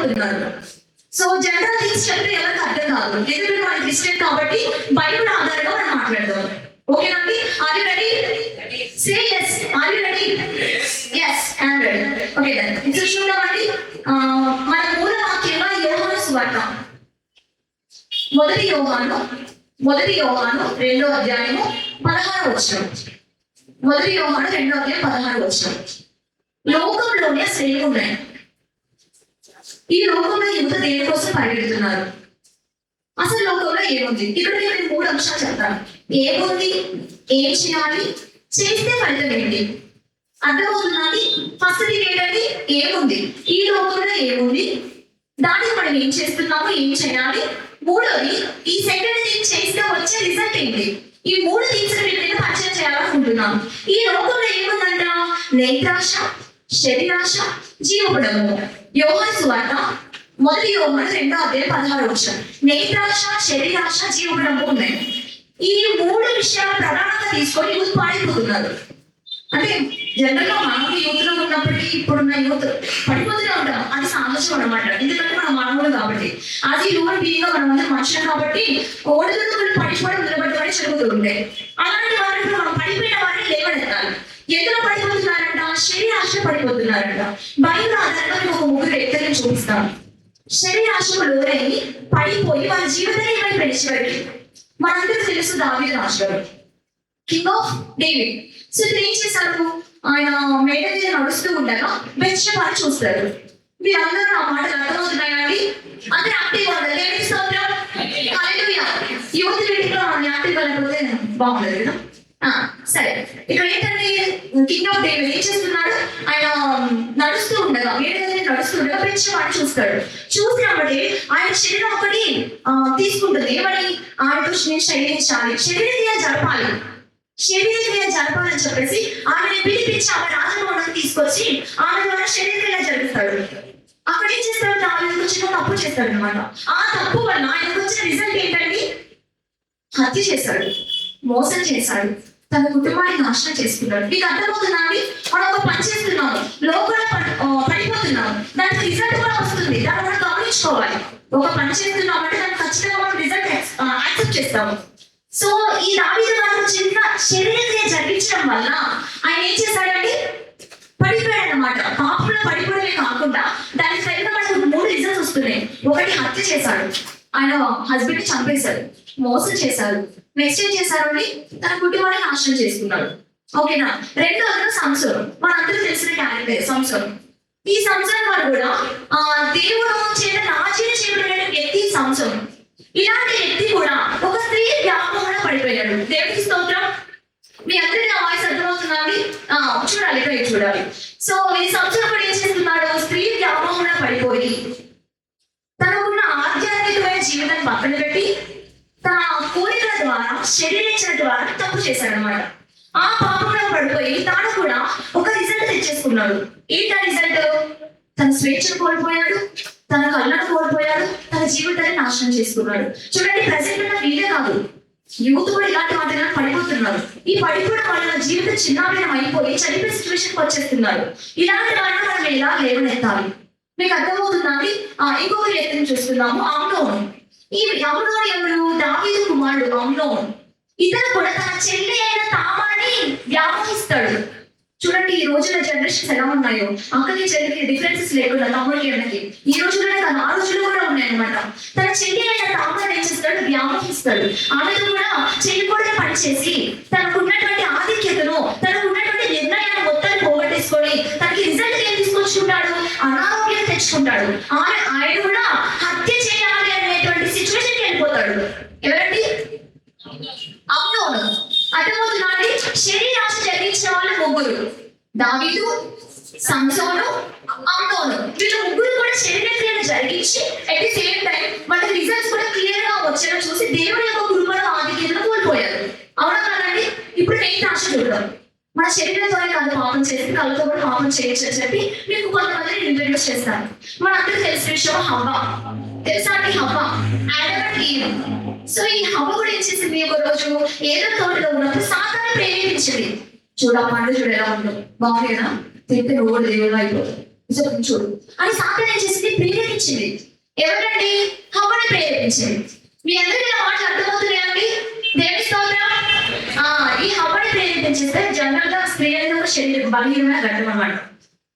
పడిపోతున్నారు. So general things చెప్తే ఎవరికి అర్థం కాదు, ఎందుకంటే మనకి క్రిస్టియన్ కాబట్టి బైబిల్ ఆధారంగా మనం మాట్లాడదాం. ఓకేనండి? Are you ready? Say yes. Are you ready? yes I am ready. Okay then ఇప్పుడు చూద్దామండి. మన మూల వాక్యంగా యోహాను సువార్త మొదటి యోహాను 2వ అధ్యాయము 16వ వచనం. మొదటి యోహాను 2వ అధ్యాయం 16వ వచనం. లోకంలోనే శ్రేణులు ఉన్నాయి. ఈ లోకంలో యువత దేనికోసం పరిగెడుతున్నారు? అసలు లోకంలో ఏముంది? ఇక్కడ నేను 3 అంశాలు చెప్తాను. ఏముంది, ఏం చేయాలి, చేస్తే ఫలితం ఏంటి? అర్థమవుతున్నది. ఫస్ట్ థింగ్ ఏంటంటే ఏముంది, ఈ లోకంలో ఏముంది, దానికి మనం ఏం చేస్తున్నాము, ఏం చేయాలి. మూడోది ఈ సెకండ్ థింగ్ చేస్తే వచ్చే రిజల్ట్ ఏంటి? ఈ 3 థింగ్స్ నేను పరిచయం చేయాలనుకుంటున్నాను. ఈ లోకంలో ఏముందంట? నేత్రాశ, శరీరాశ, జీవపడము. యోహాను సువార్త మొదటి యోహాను 2వ అధ్యాయం 16వ వచనం. నేత్రాశ, శరీరాశ, జీవపడము ఉన్నాయి. ఈ 3 విషయాలు ప్రధానంగా తీసుకొని యూత్ పాడిపోతున్నారు. అంటే జనరల్ గా మనం యూత్ లో ఉన్నప్పటికీ ఇప్పుడున్న యూత్ పడిపోతూనే ఉంటాం. అది సామర్థ్యం అన్నమాట. ఎందుకంటే మనం మానవులు కాబట్టి, అది హ్యూమన్ బీయింగ్ గా మనం అందరం మనుషులు కాబట్టి ఓడిదుడుకులు పడిపోవడం నిలబడటం జరుగుతూ ఉంటాయి. అలాంటి వారిని మనం పడిపోయిన వారిని లేవనెత్తాలి. ఎందులో పడిపోతున్నారంట? శరీరాశ పడిపోతున్నారంట. బైబిల్ ఆధారంగా మేము ఒక 3 వ్యక్తులను చూపిస్తాం. శరీరాశకు లోనయ్యి పడిపోయి వారి జీవితాన్ని ఏమైపోయింది చివరికి. మనందరూ తెలుసు దావీదు రాజు గారు, కింగ్ ఆఫ్ డేవిడ్. సో ఇప్పుడు ఏం చేశారు? ఆయన మేడ మీద నడుస్తూ ఉండగా బెత్షెబాని చూస్తారు. మీరందరూ నా మాటలు అర్థమవుతున్నాయండి? అందరూ యాక్టివ్ ఉండాలి. దేవునికి స్తోత్రం. హల్లెలూయా. యువత మీటింగ్ లో మనం యాక్టివ్ వెళ్ళకపోతే బాగుండదు కదా. సరే, ఇక్కడ ఏంటంటే కింగ్ ఆఫ్ డేవిడ్ ఏం చేస్తున్నాడు? ఆయన నడుస్తూ ఉండగా మేడ మీద నడుస్తూ ఉండగా బెత్షెబాని చూస్తాడు. చూసినప్పుడే ఆయన శరీరం ఒకటి తీసుకుంటుంది. ఏమని? ఆమెతో నేను శయనించాలి, శరీర జరపాలి, శరీర క్రియ జరపాలని చెప్పేసి ఆమెను పిలిపించి ఆమె రాజభవనానికి తీసుకొచ్చి ఆమె ద్వారా శరీర క్రియ జరుపుతాడు. అక్కడ ఏం చేస్తాడు? దావీదు చిన్న తప్పు చేస్తాడు అనమాట. ఆ తప్పు వల్ల ఆయనకు వచ్చిన రిజల్ట్ ఏంటండి? హత్య చేశాడు, మోసం చేశాడు, తన కుటుంబాన్ని నాశనం చేసుకున్నాడు. మీకు అర్థమవుతుందా అండి? మనం ఒక పని చేస్తున్నాము, లోపల పడిపోతున్నాము, దానికి రిజల్ట్ కూడా వస్తుంది. దాన్ని మనం గమనించుకోవాలి. ఒక పని చేస్తున్నామంటే దానికి ఖచ్చితంగా మనం రిజల్ట్ యాక్సెప్ట్ చేస్తాము. సో ఈ దావీదు గారు చిన్న శరీర జరిగించడం వల్ల ఆయన ఏం చేశాడండి? పడిపోయాడు అనమాట. పాపంలో పడిపోవడమే కాకుండా దానికి సరిగ్గా మనకు 3 రిజల్ట్స్ వస్తున్నాయి. ఒకటి, హత్య చేశాడు, ఆయన హస్బెండ్ ని చంపేశాడు, మోసం చేశాడు. నెక్స్ట్ ఏం చేశారు అండి? తన కుటుంబాన్ని నాశనం చేసుకున్నాడు. ఓకేనా? రెండోది సంసోను. మనందరూ తెలిసిన క్యారెక్టర్ సంసోను. ఈ సంసోను వాడు కూడా దేవుడు చేత నాశనం చేయబడిన వ్యక్తి సంసోను. ఇలాంటి వ్యక్తి కూడా ఒక స్త్రీ వ్యామోహంలో పడిపోయాడు. దేవునికి స్తోత్రం. మీ అందరికీ నా వాయిస్ అర్థమవుతుందండి? చూడాలి, ఇక్కడ చూడాలి. సో ఈ సంవత్సరం కూడా ఏం చేస్తున్నాడు? స్త్రీ వ్యామోహంలో పడిపోయి తనకున్న ఆధ్యాత్మికమైన జీవితాన్ని పక్కన పెట్టి తన కోరికల ద్వారా, శరీరించిన ద్వారా తప్పు చేశాడు అనమాట. ఆ పాపంలో పడిపోయి తాను కూడా ఒక రిజల్ట్ తెచ్చేసుకున్నాడు. ఏంటా రిజల్ట్? తన స్వేచ్ఛను కోల్పోయాడు, తన కళ్ళను కోల్పోయాడు, తన జీవితాన్ని నాశనం చేసుకున్నాడు. చూడండి, ప్రజెంట్ ఉన్న వీడే కాదు, యూత్ కూడా ఇలాంటి వాటిని పడిపోతున్నారు. ఈ పడిపోవడం వల్ల జీవితం చిన్నాభిన్నం అయిపోయి చనిపోయే సిచ్యువేషన్కి వచ్చేస్తున్నారు. ఇలాంటి వాళ్ళని మనం ఎలా లేవనెత్తాలి? మీకు అర్థమవుతుందండి? ఇంకొక వ్యక్తిని చూస్తున్నాము, అమ్నోను. ఈ అమ్నోను ఎవరు? దావీదు కుమారుడు అమ్నోను. ఇతను కూడా తన చెల్లి అయిన తామాని వ్యామోహిస్తాడు. చూడండి, ఈ రోజున జనరేషన్స్ ఎలా ఉన్నాయో, అక్కడికి చెల్లికి డిఫరెన్సెస్ లేకుండా తమ్ముడికి అన్నకి ఈ రోజుల్లోనే కాదు ఆ రోజుల్లో కూడా ఉన్నాయన్నమాట. తన చెల్లి అయిన తామాని ఏం చేస్తాడు? వ్యామోహిస్తాడు. ఆమెతో కూడా చెల్లిపోయిన పని చేసి తనకున్నటువంటి ఆధిక్యతను, తనకున్నటువంటి నిర్ణయాన్ని మొత్తాన్ని పోగొట్టేసుకొని తనకి రిజల్ట్ ఏం తీసుకొచ్చుకుంటాడు? అనారోగ్యం తెచ్చుకుంటాడు. ఆయన కూడా హత్య చేయాలి అనేటువంటి సిచ్యువేషన్కి వెళ్ళిపోతాడు. ఎవరండి? అమ్నోను. అర్థమవుతున్నాండి? శరీరాశ జరిగించిన వాళ్ళు 3: దావీదు, సంసోను, అమ్నోను. వీళ్ళు 3 కూడా శరీర క్రియను జరిగించి అట్ ది సేమ్ టైం వాళ్ళకి రిజల్ట్స్ కూడా క్లియర్ గా వచ్చేలా చూసి దేవుని యొక్క కృపను ఆధిక్యతను కోల్పోయారు. అవునా కదండి? ఇప్పుడు నేను ఆశ చూద్దాం. మన శరీరంతోనే కాదు పాపం చేసి, కళ్ళతో కూడా పాపం చేయొచ్చు అని చెప్పి మీకు కొంతమందిని ఇంట్రడ్యూస్ చేస్తాను. మనందరూ తెలిసిన విషయం హవ్వ. తెలుసా అండి? హవ్వ, ఆడమ్ అండ్ ఈవ్. సో ఈ హవ్వ కూడా ఏం చేసింది? ఒక రోజు ఏదో తోటలో ఉన్నప్పుడు సాతాను ప్రేరేపించింది. చూడ పండు చూడ ఎలా ఉందో, బాగుంది కదా, తింటే నువ్వు కూడా దేవుడు అయిపోతుంది. చూడు అని సాతాను ఏం చేసింది, ప్రేరేపించింది. ఎవరండి? హవ్వని ప్రేరేపించింది. మీ అందరికీ ఆ మాటలు అర్థమవుతున్నాయండి? దేవుని స్తోత్రం. ఈ హవ్వని ప్రేరేపించేస్తే జనరల్ గా స్త్రీ అనేది ఒక శరీరం బలహీనమైన ఘట్టం అన్నమాట.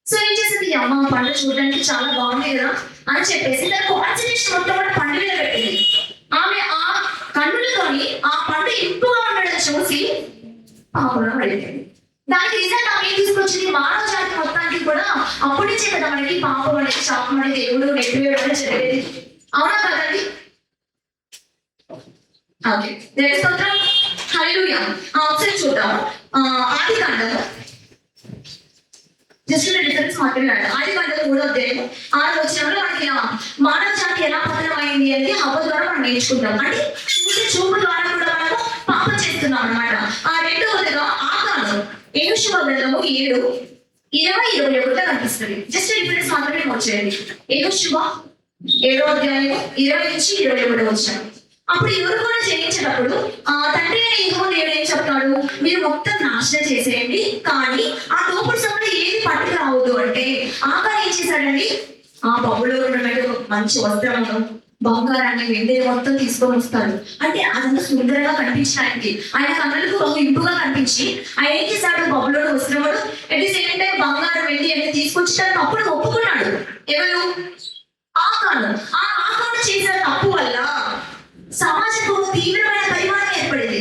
సో ఏం చేసింది, ఈ అమ్మ పండు చూడడానికి చాలా బాగుంది కదా అని చెప్పేసి తన కాన్సన్ట్రేషన్ మొత్తం కూడా పండు మీద పెట్టింది. ఆమె ఆ కన్నులతోని ఆ పండు ఇంపుగా ఉండడం చూసి పాపంలో పడిపోయింది. దానికి రిజల్ట్ ఆమె ఏం తీసుకొచ్చింది, మానవ జాతి మొత్తానికి కూడా అప్పటి నుంచే కదా మనకి పాపం అనేది, శాపం అనేది దేవుడు నెట్టివేయడం అనేది జరిగేది. అవునా కదండి? ఓకే, దేవుని స్తోత్రం. హల్లెలూయా. ఒకసారి చూద్దాం. ఆదికాండము జస్ట్ డిఫరెన్స్ మాత్రమే. ఆదికాండము 3వ అధ్యాయం 6వ వచనంలో మనకి మానవ జాతి ఎలా పతనం అయింది అంటే హవ్వ ద్వారా మనం నేర్చుకుంటాం. అంటే చూపు ద్వారా కూడా మనము పాపం చేస్తున్నాం అన్నమాట. రెండవదిగా ఆకారం యెహోషువ గ్రంథము 7:20-21 కనిపిస్తుంది. జస్ట్ డిఫరెన్స్ మాత్రమే నోట్ చేయండి. యెహోషువ 7వ అధ్యాయం 20-21 వచ్చాను. అప్పుడు ఎవరు కూడా జయించినప్పుడు తండ్రి అయిన యెహోవా దేవుడు ఏం చెప్తాడు, మీరు మొత్తం నాశనం చేసేయండి, కానీ ఆ తోపుడు సమయంలో ఏది పట్టుకు రావద్దు అంటే ఆకారం ఏం చేశాడండి, ఆ బొమ్మలో ఉన్నటువంటి ఒక మంచి వస్త్రము, బంగారాన్ని, వెండి మొత్తం తీసుకొని వస్తాడు. అంటే అదంతా సుందరంగా కనిపించడానికి, ఆయన కన్నులకు బహు ఇంపుగా కనిపించి ఆయన ఏం చేశాడు, బొమ్మలో వస్త్రముడు అట్ ది సేమ్ టైం బంగారం, వెండి అన్ని తీసుకొచ్చి అప్పుడు ఒప్పుకున్నాడు. ఎవరు? ఆకారం. ఆ ఆకారం చేసిన తప్పు వల్ల సమాజంలో తీవ్రమైన పరిమాణం ఏర్పడింది.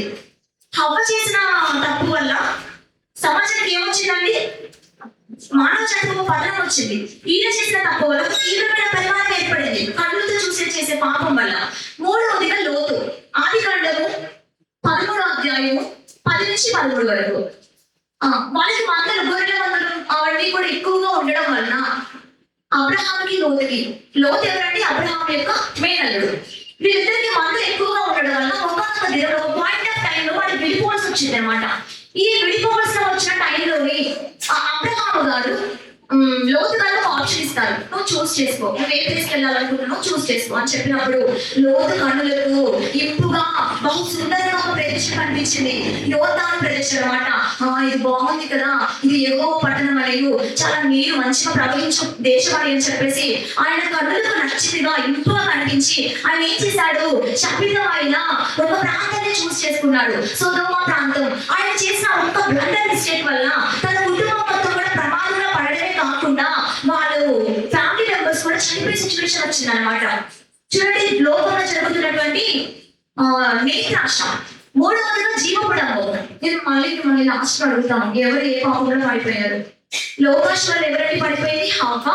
హవ్వ చేసిన తప్పు వల్ల సమాజానికి ఏమొచ్చిందండి, మానవ జాతికి పతనం వచ్చింది. ఈయన చేసిన తప్పు వల్ల తీవ్రమైన పరిమాణం ఏర్పడింది కన్నులతో చేసే పాపం వల్ల. 3వదిగా లోతు. ఆదికాండము 13వ అధ్యాయము 10-13 వరకు. వాళ్ళకి మందలు, గొర్రెల మందలు అవన్నీ కూడా ఎక్కువగా ఉండడం వలన అబ్రహాముకి లోతుకి, లోతు ఎవరండి, అబ్రహాం యొక్క మేనల్లుడు, వీళ్ళిద్దరికి మందలు ఎక్కువగా ఉండడం వల్ల ఒక పాయింట్ ఆఫ్ టైంలో వాడికి విడిపోవాల్సి వచ్చింది అనమాట. ఈ విడిపోవాల్సిన వచ్చిన టైంలోని అబ్రహాము గారు లోతు గారు ఒక ఆప్షన్ ఇస్తారు, నువ్వు చూస్ చేసుకో, నువ్వు ఏ ప్లేస్కి వెళ్ళాలనుకుంటున్నావు చూస్ చేసుకో అని చెప్పినప్పుడు లోతు కన్నులకు ఇంపుగా బహు సుందరంగా ఒక ప్రదేశం కనిపించింది. యోర్దాను ప్రదేశం అనమాట. ఇది బాగుంది కదా, ఇది యెహోవా పట్టణం అనేది, చాలా నీరు మంచిగా ప్రవహించే దేశం అని చెప్పేసి ఆయన కన్నులకు నచ్చిదిగా ఇంపుగా కనిపించి ఆయన ఏం చేశాడు, శపితమైన ఒక ప్రాంతాన్ని చూస్ చేసుకున్నాడు, సొదొమ ప్రాంతం. ఆయన చేసిన ఒక్క బ్లండర్ మిస్టేక్ వల్ల తన కుటుంబం మొత్తం కూడా ప్రమాదంలో పడడమే కాకుండా వాళ్ళు ఫ్యామిలీ మెంబర్స్ కూడా చనిపోయే సిచ్యువేషన్ వచ్చింది అనమాట. చూడండి, లోకంలో జరుగుతున్నటువంటి నేత్రాశ. 3వదిగా జీవపడము. నేను మళ్ళీ లాస్ట్ అడుగుతాను, ఎవరు ఏ పాపంలో పడిపోయారు? లోకాశ వల్ల ఎవరైనా పడిపోయింది? హవ్వ,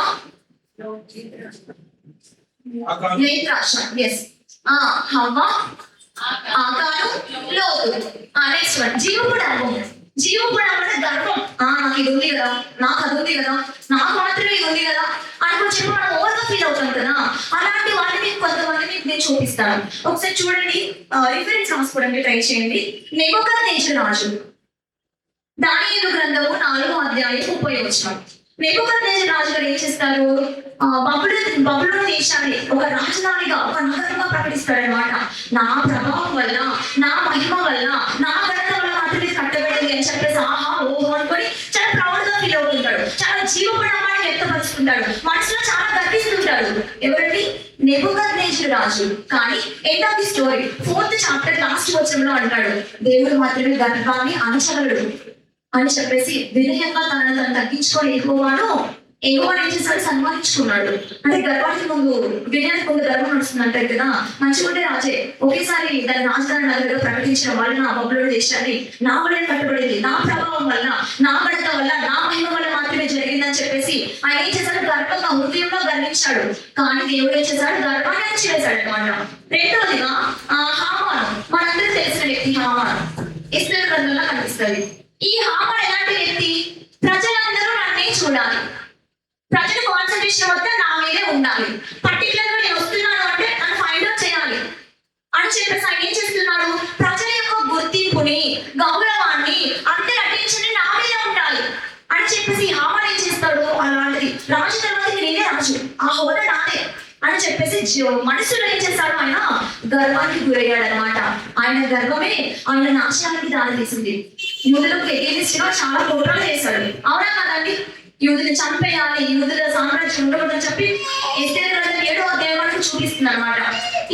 నేత్రాశ. ఎస్, హవ్వ, ఆకారం, లోతు. Next one జీవపడము. జీవపడం అంటే గర్వం. నాకు ఇది ఉంది కదా, నాకు అది ఉంది కదా, నాకు మాత్రమే ఇది ఉంది కదా అని చెప్పి మనం ఓవర్గా ఫీల్ అవుతాం కదా. అలాంటి వాటిని కొంతమందిని నేను చూపిస్తాను. ఒకసారి చూడండి, రిఫరెన్స్ రాసుకోవడానికి ట్రై చేయండి. నెబుకద్నెజరు రాజు, దానియేలు గ్రంథము 4వ అధ్యాయం 30వ వచనం. నెబుకద్నెజరు రాజు గారు ఏం చేస్తారు, బబులోను దేశాన్ని ఒక రాజధానిగా, ఒక నగరంగా ప్రకటిస్తాడు అనమాట. నా ప్రభావం వల్ల, నా మహిమ వల్ల, నా ఘనత వల్ల మాత్రమే కట్టబడింది అని చెప్పేసి ఆహా ఓహో అనుకొని చాలా ప్రౌడ్ గా ఫీల్ అవుతుంటాడు, చాలా జీవపడమాన్ని వ్యక్తపరుచుకుంటాడు, మనసులో చాలా గర్విస్తుంటాడు. ఎవరండి? నెబుకద్నెజరు రాజు. కానీ end of the story 4th chapter last వచనంలో అంటాడు, దేవుడు మాత్రమే గర్వాన్ని అణచగలడు అని చెప్పేసి వినయంగా తనను తగ్గించుకొని యెహోవాను ఏం చేశాడు, సన్మానించుకున్నాడు. అంటే గర్వానికి ముందు, వినయానికి ముందు గర్వం నడుస్తుందంటే కదా. మంచిగుంటే రాజే ఒకేసారి దాని రాజధాని నగరంగా ప్రకటించిన వల్ల నా బబులోను దేశాన్ని నా వల్ల కట్టబడింది, నా ప్రభావం వల్ల, నా ఘనత వల్ల, నా మహిమ వల్ల మాత్రమే జరిగిందని చెప్పేసి ఆయన ఏం చేశాడు, గర్వంగా హృదయంలో గర్వించాడు. కానీ దేవుడు ఏం చేశాడు, గర్వాన్ని అణచివేశాడు అనమాట. రెండవదిగా హామాను. మనందరికీ తెలిసిన వ్యక్తి హామాను, ఇశ్రాయేలు గ్రంథంలో కనిపిస్తుంది. ఈ హామాను ఎలాంటి వ్యక్తి, ప్రజలందరూ నన్నే చూడాలి, ప్రజల కాన్సన్ట్రేషన్ మొత్తం నా మీదే ఉండాలి, పర్టికులర్ గా నేను వస్తున్నాను అంటే నన్ను ఫైండ్ అవుట్ చేయాలి అని చెప్పేసి ఆయన ఏం చేస్తున్నాడు, ప్రజల యొక్క గుర్తింపుని, గౌరవాన్ని, అందరి అటెన్షన్ నా మీదే ఉండాలి అని చెప్పేసి హామాను ఏం చేస్తాడు, అలాంటిది రాజు తర్వాత నేనే రాజు, ఆ హోదా నాదే అని చెప్పేసి మనసులో ఏం చేస్తాడు, ఆయన గర్వానికి గురయ్యాడు అనమాట. ఆయన గర్వమే ఆయన నాశనానికి దారి తీసింది. యూదులకు ఎగేనిస్ట్ గా చాలా కుట్రలు చేశాడు. అవునా కదండి? యూదుని చంపేయాలి, యూదుల సామ్రాజ్యం ఉండకూడదని చెప్పి ఎస్తేరు గ్రంథం 7వ అధ్యాయం వరకు చూపిస్తుంది అనమాట.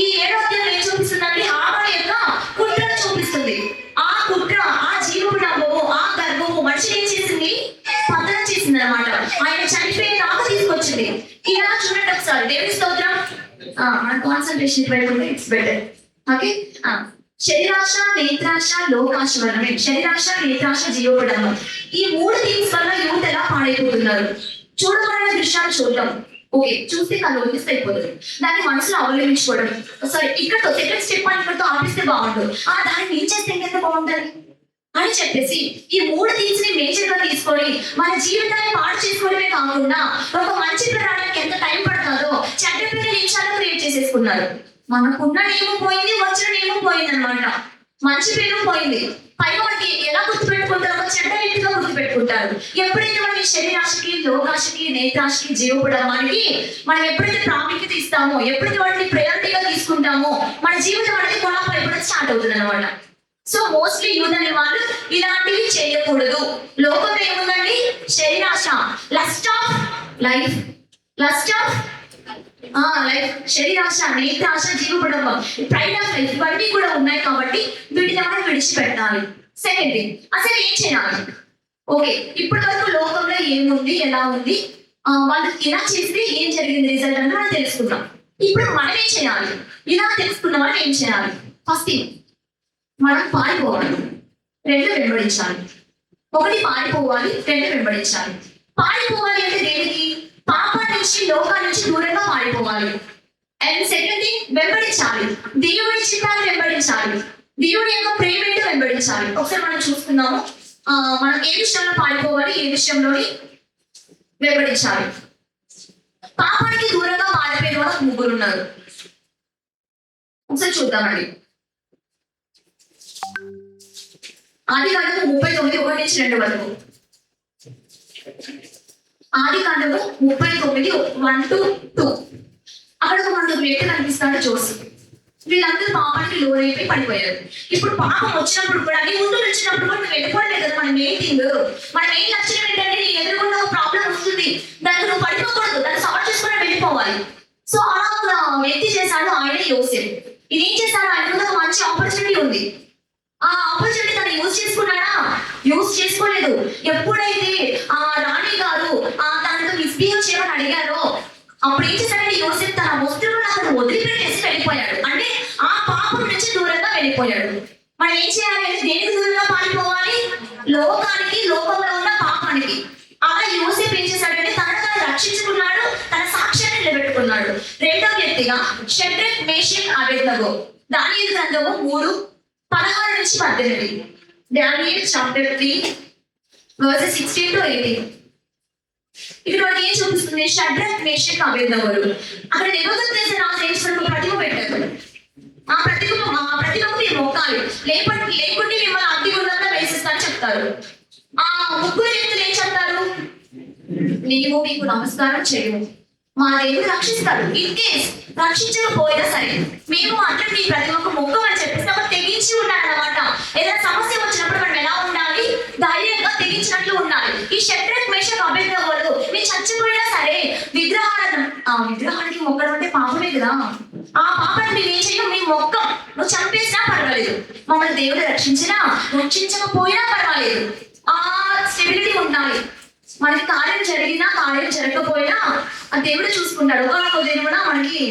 ఈ 7వ అధ్యాయం ఏం చూపిస్తుందంటే హామాను యొక్క కుట్రను చూపిస్తుంది. ఆ కుట్ర, ఆ జీవపు నవ్వు, ఆ గర్భము మనిషిని ఏం చేసింది, పతనం చేసింది అనమాట. ఆయన చనిపోయి నాకు తీసుకొచ్చింది. ఇలా చూడండి ఒకసారి. దేవుని స్తోత్రం. మన కాన్సన్ట్రేషన్ పెట్టుకుంటే ఇట్స్ బెటర్. ఓకే. శరీరాశ, నేత్రాశ, లోకాశ వలన, శరీరాశ, నేత్రాశ, జీవపడము, ఈ 3 థింగ్స్ వల్ల యూత్ ఎలా పాడైపోతున్నారు. చూడబడిన దృశ్యాలు చూడటం, ఓకే, చూస్తే కళ్ళు ఒప్పిస్తే అయిపోతుంది. దాన్ని మనసులో అవలంబించుకోవడం. సరే, ఇక్కడతో సెకండ్ స్టెప్ అని ఇక్కడతో ఆపిస్తే బాగుంటుంది. దాన్ని నేను చేస్తే ఇంకెంత బాగుంటుంది అని చెప్పేసి ఈ 3 థింగ్స్ ని మేజర్ గా తీసుకొని మన జీవితాన్ని పాడు చేసుకోవడమే కాకుండా ఒక మంచి ప్రణాళికకి ఎంత టైం పడుతుందో చెడ్డ పేరు నిమిషాలు క్రియేట్ చేసేసుకున్నారు. మనకున్న నేమో పోయింది, వచ్చిన నేమో పోయింది అనమాట. మంచి పేరు పోయింది. పైగా మనకి ఎలా గుర్తుపెట్టుకుంటారో చెడ్డ వ్యక్తిగా గుర్తుపెట్టుకుంటారు. ఎప్పుడైతే మనం ఈ శరీరాశకి, లోకాశకి, నేత్రాశకి, జీవపడమానికి మనం ఎప్పుడైతే ప్రాముఖ్యత ఇస్తామో, ఎప్పుడైతే వాటిని ప్రయారిటీగా తీసుకుంటామో మన జీవితం అనేది కొలాప్ అయిపోవడం స్టార్ట్ అవుతుంది అనమాట. సో మోస్ట్లీ యూత్ అనే వాళ్ళు ఇలాంటివి చేయకూడదు. లోకం ఏముందండి, శరీరాశ, lust of life, lust of life, శరీరాశ, నేత్రాశ, జీవపడంబం, ప్రైడ్ ఆఫ్ లైఫ్, ఇవన్నీ కూడా ఉన్నాయి. కాబట్టి వీటిని మనం విడిచిపెట్టాలి. సెకండ్ థింగ్, అసలు ఏం చేయాలి? ఓకే, ఇప్పటి వరకు లోకంలో ఏముంది, ఎలా ఉంది, వాళ్ళు ఇలా చేస్తే ఏం జరిగింది రిజల్ట్ అని మనం తెలుసుకున్నాం. ఇప్పుడు మనం ఏం చేయాలి? ఇలా తెలుసుకున్న వాళ్ళు ఏం చేయాలి? ఫస్ట్ థింగ్, మనం పారిపోవాలి, 2 వెంబడించాలి. 1 పారిపోవాలి, 2 వెంబడించాలి. పారిపోవాలి అంటే దేనికి? పాపం నుంచి, లోకాల నుంచి దూరంగా పారిపోవాలి. అండ్ సెకండ్ థింగ్, వెంబడించాలి, దేవుడి చిత్తాన్ని వెంబడించాలి, దేవుడి యొక్క ప్రేమను వెంబడించాలి. ఒకసారి మనం చూస్తున్నాము, మనం ఏ విషయంలో పారిపోవాలి, ఏ విషయంలోని వెంబడించాలి. పాపానికి దూరంగా పారిపోయిన వాళ్ళు 3 ఉన్నారు. ఒకసారి చూద్దామండి. ఆదికాండము 39:1-2 వరకు. ఆదికాండము 39:1-2. అక్కడ మనకు వ్యక్తి కనిపిస్తాడు, జోసెఫ్. వీళ్ళందరూ పాపానికి లోనైపోయి పడిపోయారు. ఇప్పుడు పాపం వచ్చినప్పుడు కూడా, నీ ముందు వచ్చినప్పుడు కూడా నువ్వు వెళ్ళిపోవలేదు కదా. మన మెయిన్ థింగ్, మన మెయిన్ లక్ష్యం ఏంటంటే నీ ఎదురుకుండా ఒక ప్రాబ్లం వస్తుంది, దానికి నువ్వు పడిపోకూడదు, దాన్ని సాల్వ్ చేసుకుని వెళ్ళిపోవాలి. సో అలా ఒక వ్యక్తి చేశాడు, ఆయన యోసేఫ్. ఇది ఏం చేశాడు? ఆయన కూడా ఒక మంచి ఆపర్చునిటీ ఉంది. ఆ ఆపర్చునిటీ తను యూజ్ చేసుకున్నాడా? యూజ్ చేసుకోలేదు. ఎప్పుడైతే ఆ రాణి గారు తనతో మిస్బిహేవ్ చేయమని అడిగారో అప్పుడు ఏం చేశాడంటే యోసేఫ్ తన వస్తువులను అక్కడ వదిలిపెట్టేసి వెళ్ళిపోయాడు. అంటే ఆ పాపం నుంచి దూరంగా వెళ్ళిపోయాడు. మనం ఏం చేయాలి అంటే దేనికి దూరంగా పారిపోవాలి? లోకానికి, లోకంలో ఉన్న పాపానికి. అలా యోసేఫ్ ఏం చేశాడంటే తను రక్షించుకున్నాడు, తన సాక్ష్యాన్ని నిలబెట్టుకున్నాడు. రెండో వ్యక్తిగా షడ్రక్, మేషక్, అబేద్నగో. దానియేలు గ్రంథము 3:16-18. Daniel chapter 3 verses 16-18. ఇక్కడ మనకి ఏం చూపిస్తుంది? షడ్రక్, మేషక్, అబేద్నగోలు అక్కడ నెబుకద్నెజర్ రాజు ఏం చేశాడు? ప్రతిమ పెట్టారు. ఆ ప్రతిమకు మీరు మొక్కాలి, లేకుంటే మిమ్మల్ని అగ్నిగుండంలో వేసేస్తారని చెప్తారు. ఆ 3 వ్యక్తులు ఏం చెప్తారు? నీవు మీకు నమస్కారం చేయము, మా దేవుడు రక్షిస్తాడు. ఇన్ కేస్ రక్షించకపోయినా సరే మేము మాత్రం మీ ప్రతిమకు మొక్కమని చెప్పేసి ఒక తెగించి ఉన్నాడు అనమాట. ఏదైనా సమస్య వచ్చినప్పుడు మనం ఎలా ఉండాలి? ధైర్యంగా తెగించినట్లు ఉండాలి. ఈ షడ్రక్, మేషక్, అబేద్నగోలు మీరు చచ్చిపోయినా సరే విగ్రహానికి మొక్కడం అంటే పాపమే కదా. ఆ పాపాన్ని మేము ఏం చెయ్యం, మేము మొక్కం. నువ్వు చంపేసినా పర్వాలేదు, మమ్మల్ని దేవుడు రక్షించకపోయినా పర్వాలేదు. ఆ స్టెబిలిటీ ఉండాలి. మనకి కార్యం జరిగినా కార్యం జరగకపోయినా ఆ దేవుడు చూసుకుంటాడు. ఒక దేవుడు మనకి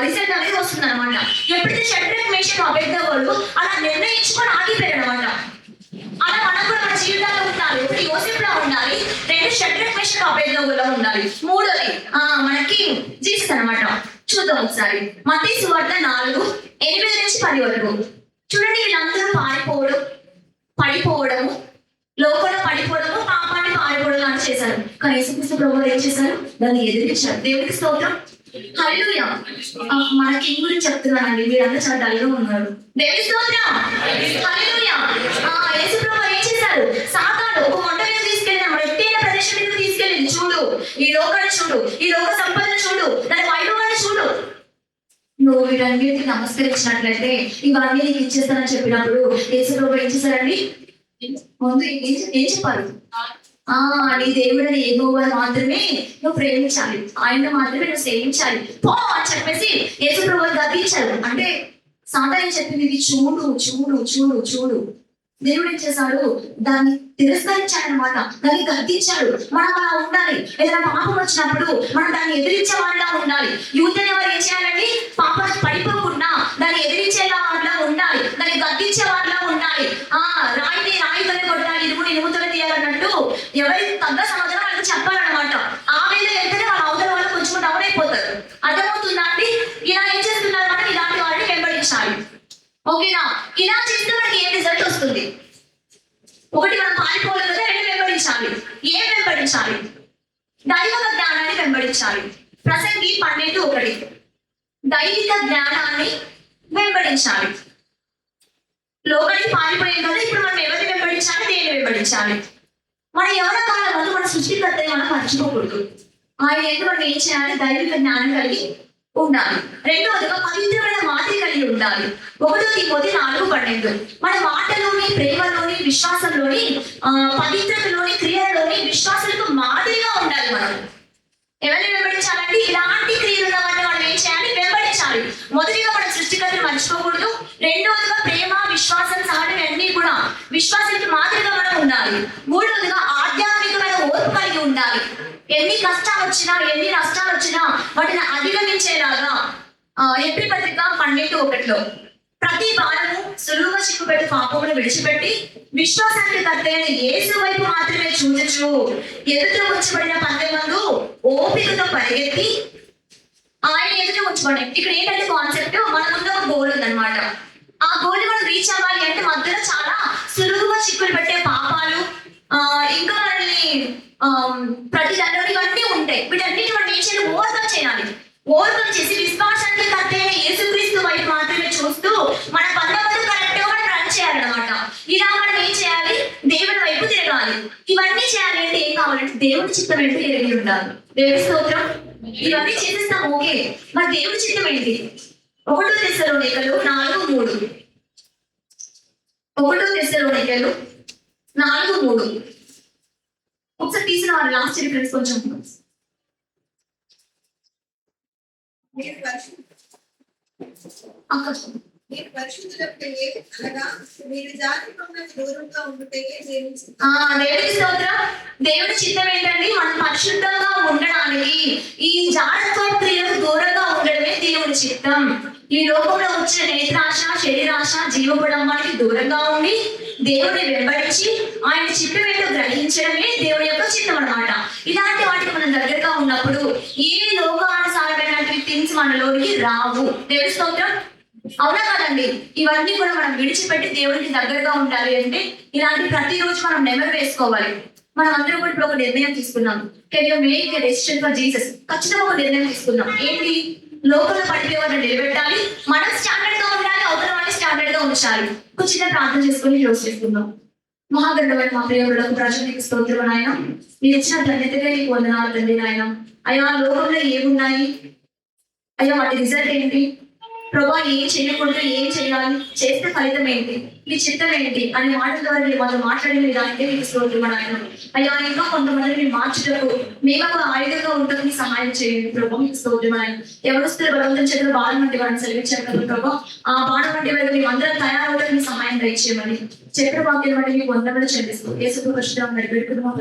రిజల్ట్ అనేది వస్తుంది అనమాట. ఎప్పుడైతే షడ్రక్, మేషక్, అబేద్నగోలు అలా నిర్ణయించుకొని ఆగిపోయారు అనమాట. అలా మనం కూడా మన జీవితాల్లో ఉండాలి. ఒకటి యోసేఫ్లా ఉండాలి, 2 షడ్రక్, మేషక్, అబేద్నగోలో ఉండాలి. 3వది మనకి జీసస్ అనమాట. చూద్దాం ఒకసారి మత్తయి సువార్త 4:8-10 వరకు. చూడండి, వీళ్ళందరూ పడిపోవడము, లోకంలో పడిపోవడము, పాపాన్ని పారిపోవడం అని చేశారు. కానీ యేసుక్రీస్తు ప్రభువు ఏం చేశారు? దాన్ని ఎదిరించారు. దేవుడికి స్తోత్రం. హల్లెలూయా. మన కింగ్ గురించి చెప్తున్నానండి, మీరందరూ చాలా డల్గా ఉన్నారు. దేవుడికి స్తోత్రం. హల్లెలూయా. యేసు ప్రభువు ఏం చేశారు? సాతాను ఒక మొండ మీద తీసుకెళ్ళిన ఎత్తైన ప్రదేశం మీద తీసుకెళ్ళింది. చూడు, ఈ లోకాన్ని చూడు, ఈ లోక సంపదను చూడు, దాని వైభవాన్ని చూడు. నువ్వు వీటన్నిటికి నమస్కరించినట్లయితే ఇవన్నీ నీకు ఇచ్చేస్తానని చెప్పినప్పుడు యేసు ప్రభువు ఏం చేశారండి? ముందు ఏం చెప్పారు? ఆ నీ దేవుడని యెహోవాను మాత్రమే నువ్వు ప్రేమించాలి, ఆయన మాత్రమే నువ్వు సేవించాలి పో అని చెప్పేసి యేసు ప్రభువు గద్దించాడు. అంటే సాతాను చెప్పింది ఇది చూడు చూడు చూడు చూడు. దేవుడు ఏం చేశాడు, దాన్ని తిరస్కరించాడు అనమాట, దాన్ని గద్దించాడు. మనం అలా ఉండాలి. ఏదైనా పాపం వచ్చినప్పుడు మనం దాన్ని ఎదిరించే వాళ్ళ ఉండాలి. యూత్ అనే వారు ఏం చేయాలండి, పాపానికి పడిపోకుండా దాన్ని ఎదిరించే వాళ్ళ ఉండాలి, దాన్ని గద్దించే వాళ్ళ ఉండాలి. రాయిని రాయితోనే కొట్టాలి, ఇనుముని ఇనుముతోనే తీయాలన్నట్టు ఎవరికి తగ్గ సమాధానం వాళ్ళకి చెప్పాలన్నమాట. ఆ వేళ వెళ్తేనే వాళ్ళ అవతల వాళ్ళు కొంచెం డౌన్ అయిపోతారు. అర్థమవుతుందా అండి? ఇలా ఏం చేస్తున్నారు, మనం ఇలాంటి వారిని వెంబడించాలి. ఓకేనా? ఇలా చేస్తే మనకి ఏం రిజల్ట్ వస్తుంది? ఒకటి, మనం పారిపోవాలి కదా, రెండు వెంబడించాలి. ఏం వెంబడించాలి? దైవిక జ్ఞానాన్ని వెంబడించాలి. ప్రసంగి 12:1 దైవిక జ్ఞానాన్ని వెంబడించాలి. లోకానికి పారిపోయింది కదా, ఇప్పుడు మనం ఎవరిని వెంబడించాలి, దేన్ని వెంబడించాలి? మన ఎవరి కాలం వల్ల మన సృష్టికర్తని మనం మర్చిపోకూడదు. ఆయన ఏంటో మనం ఏం చేయాలి, దైవిక జ్ఞానం కలిగి ఉండాలి. రెండవదిగా పవిత్రమైన మాటలు కలిగి ఉండాలి. 1 తిమోతి 4:12 మన మాటలోని, ప్రేమలోని, విశ్వాసంలోని, పవిత్రతలోని, క్రియలలోని విశ్వాసాలకు మాదిరిగా ఉండాలి. మనం ఎవరిని వెంబడించాలంటే ఇలాంటి క్రియలు ఉన్న వాటిని మనం ఏం చేయాలి, వెంబడించాలి. మొదటిగా మనం సృష్టికర్తను మర్చిపోకూడదు. రెండవదిగా ప్రేమ, విశ్వాసం, సహనం అన్ని కూడా విశ్వాసానికి మాదిరిగా మనం ఉండాలి. మూడవదిగా ఆధ్యాత్మికమైన ఓర్పు కలిగి ఉండాలి. ఎన్ని కష్టాలు వచ్చినా, ఎన్ని నష్టాలు వచ్చినా వాటిని అధిగమించేలాగా ఎబ్రీ పత్రిక 12:1 ప్రతి భారము సులువుగా చిక్కుపెట్టి పాపమును విడిచిపెట్టి విశ్వాసానికి కర్తైన యేసు వైపు మాత్రమే చూడొచ్చు. ఎదుట ఉంచబడిన పందెమందు ఓపికతో పరిగెత్తి ఆయన ఎదుట ఉంచబడి. ఇక్కడ ఏంటంటే కాన్సెప్ట్, మన ముందు ఒక గోల్ ఉందన్నమాట. ఆ గోల్ మనం రీచ్ అవ్వాలి అంటే మధ్యలో చాలా సులువుగా చిక్కులు పెట్టే పాపాలు, ఇంకా మనల్ని ప్రతి దండలు ఇవన్నీ ఉంటాయి. వీటన్నిటి మనం ఏం చేయాలి, ఓవర్కమ్ చేయాలి. ఓవర్కమ్ చేసి విశ్వాసానికి కర్తైన యేసుక్రీస్తు వైపు మాత్రమే చూస్తూ మన పందెంలో కరెక్ట్ గా మనం రన్ చేయాలన్నమాట. ఇలా మనం ఏం చేయాలి, దేవుని వైపు తిరగాలి. ఇవన్నీ చేయాలి అంటే ఏం కావాలంటే దేవుడి చిత్తం ఏంటో ఎరిగి ఉండాలి. దేవుడి స్తోత్రం. ఇవన్నీ చేసేస్తాం, ఓకే, మరి దేవుడి చిత్తం ఏంటి? 1 తెస్సలోనికలు 4:3 1 తెస్సలోనికలు 4:3 ఒకసారి తీసిన వారు లాస్ట్ రిఫరెన్స్ కొంచెం దేవుడికి స్తోత్రం. దేవుడి చిత్తం ఏంటండి, మనం పరిశుద్ధంగా ఉండడానికి ఈ జాగ్రత్త క్రియలకు దూరంగా ఉండడమే దేవుడి చిత్తం. ఈ లోకంలో వచ్చిన నేత్రాశ, శరీరాశ, జీవపడంబానికి దూరంగా ఉండి దేవుడిని వెంబడించి ఆయన చిత్తం ఏంటో గ్రహించడమే దేవుడి యొక్క చిత్తం అన్నమాట. ఇలాంటి వాటికి మనం దగ్గరగా ఉన్నప్పుడు ఏ లోకానుసారమైనటువంటి థింగ్స్ మనలోనికి రావు. దేవుడి స్తోత్రం. అవునా కదండి? ఇవన్నీ కూడా మనం విడిచిపెట్టి దేవుడికి దగ్గరగా ఉండాలి అంటే ఇలాంటి ప్రతిరోజు మనం నెమరు వేసుకోవాలి. మనం అందరం కూడా ఇప్పుడు ఒక నిర్ణయం తీసుకున్నాం. Can you make a decision for Jesus? ఖచ్చితంగా ఒక నిర్ణయం తీసుకున్నాం. ఏంటి? లోకంలో పడిపోయే వాళ్ళని నిలబెట్టాలి, మనం స్టాండర్డ్ గా ఉండాలి, అవతల వాళ్ళని స్టాండర్డ్ గా ఉంచాలి. ఒక చిన్న ప్రార్థన చేసుకుని రోజు చేసుకుందాం. మహాగణమైన మా ప్రియములకు ప్రజలకు స్తోత్రం నాయన, మీరు ఇచ్చిన ధన్యతగా నీకు వందనాలు తండ్రి నాయన. అయ్యా లోకంలో ఏమున్నాయి అయ్యా, వాటి రిజల్ట్ ఏంటి ప్రభా, ఏం చేయకూడదు, ఏం చేయాలి, చేస్తే ఫలితం ఏంటి, మీ చిత్తం ఏంటి అనే మాటల ద్వారా మీరు వాళ్ళు మాట్లాడిన విధానికే మీకు స్తోత్రం నాయన. అయ్యా ఇంకా కొంతమందిని మీరు మార్చుటకు మేము ఒక ఆయుధంగా ఉంటుంది సహాయం చేయండి ప్రభా, మీకు స్తోత్రం నాయన. ఎవరిస్తే బలవంతం చేతులు బాణం వంటి వారిని సెలవిచ్చారు కదా ప్రభా, ఆ బాణం వంటి వారికి మేము అందరం తయారవడానికి మీ సహాయం దయచేయమని చెప్పిన వాక్యం బట్టి మీకు వందనలు చెల్లిస్తూ యేసు కృష్ణ నడిపెట్టుకున్నాం.